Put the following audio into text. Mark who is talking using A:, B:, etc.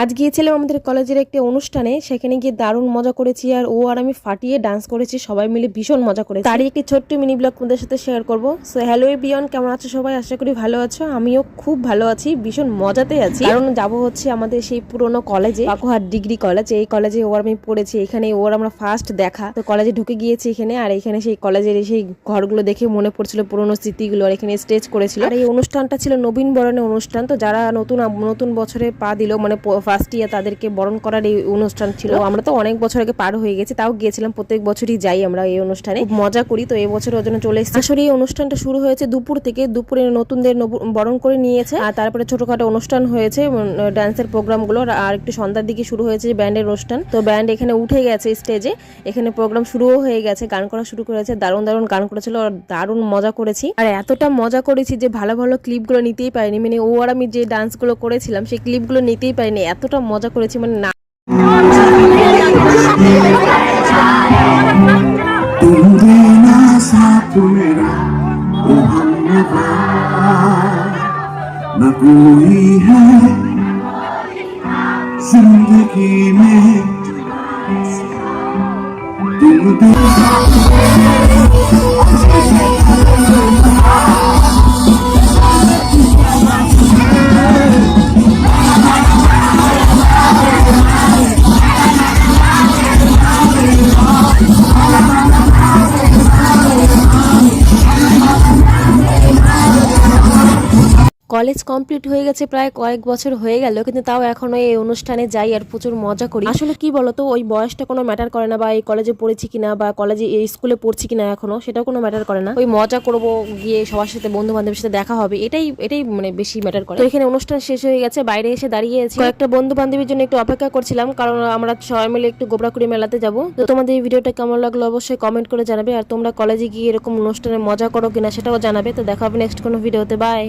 A: আজ গিয়েছিলাম আমাদের কলেজের একটি অনুষ্ঠানে, সেখানে গিয়ে দারুণ মজা করেছি। আর ও আর আমি ফাটিয়ে ডান্স করেছি, সবাই মিলে ভীষণ মজা করেছি। তারই একটি ছোট্ট মিনি ব্লগ তোমাদের সাথে শেয়ার করবো। সো হ্যালো এভরিওয়ান, কেমন আছো সবাই? আশা করি ভালো আছো। আমিও খুব ভালো আছি, ভীষণ মজাতে আছি। কারণ যাবো হচ্ছে আমাদের সেই পুরনো কলেজে, পাকুহাট ডিগ্রি কলেজ। এই কলেজে ও আর আমি পড়েছি, এখানে ওর আমরা ফার্স্ট দেখা। তো কলেজে ঢুকে গিয়েছি এখানে, আর এখানে সেই কলেজের সেই ঘরগুলো দেখে মনে পড়ছিল পুরোনো স্মৃতিগুলো। আর এখানে স্টেজ করেছিল। আর এই অনুষ্ঠানটা ছিল নবীন বরণের অনুষ্ঠান। তো যারা নতুন বছরে পা দিল, মানে ফার্স্ট ইয়ার, তাদেরকে বরণ করার এই অনুষ্ঠান ছিল। আমরা তো অনেক বছর আগে পার হয়ে গেছি, তাও গিয়েছিলাম। প্রত্যেক বছরই যাই আমরা এই অনুষ্ঠানে, খুব মজা করি। তো এই বছর ওর জন্য চলে এসেছি। আসলে এই অনুষ্ঠানটা শুরু হয়েছে দুপুর থেকে। দুপুরে নতুনদের বরণ করে নিয়েছে, আর তারপরে ছোটখাটো অনুষ্ঠান হয়েছে, ডান্সের প্রোগ্রাম গুলো। আর একটু সন্ধ্যার দিকে শুরু হয়েছে ব্যান্ডের অনুষ্ঠান। তো ব্যান্ড এখানে উঠে গেছে স্টেজে, এখানে প্রোগ্রাম শুরুও হয়ে গেছে, গান করা শুরু করেছে। দারুণ দারুণ গান করেছিল, আর দারুণ মজা করেছি। আর এতটা মজা করেছি যে ভালো ভালো ক্লিপগুলো নিতেই পারিনি। মানে ও আর আমি যে ডান্সগুলো করেছিলাম সেই ক্লিপগুলো নিতেই পারিনি, এতটা মজা করেছি। মানে না
B: न कोई है जिंदगी में तुम
A: কলেজ কমপ্লিট হয়ে গেছে, প্রায় কয়েক বছর হয়ে গেল, কিন্তু তাও এখনো এই অনুষ্ঠানে যাই আর প্রচুর মজা করি। আসলে কি বলতো, ওই বয়সটা কোনো ম্যাটার করে না, বা এই কলেজে পড়েছি কিনা, বা কলেজে এই স্কুলে পড়ছি কিনা এখনো, সেটাও কোনো ম্যাটার করে না। ওই মজা করব, গিয়ে সবার সাথে, বন্ধু বান্ধবের সাথে দেখা হবে, এটাই মানে বেশি ম্যাটার করে। তো এখানে অনুষ্ঠান শেষ হয়ে গেছে, বাইরে এসে দাঁড়িয়েছি। কয়েকটা বন্ধু বান্ধবীর জন্য একটু অপেক্ষা করছিলাম, কারণ আমরা সবাই মিলে একটু গোবরাকুড়ি মেলাতে যাবো। তো তোমাদের এই ভিডিওটা কেমন লাগলো অবশ্যই কমেন্ট করে জানাবে। আর তোমরা কলেজে গিয়ে এরকম অনুষ্ঠানে মজা করো কিনা সেটাও জানাবে। তো দেখা হবে নেক্সট কোনো ভিডিওতে। বাই।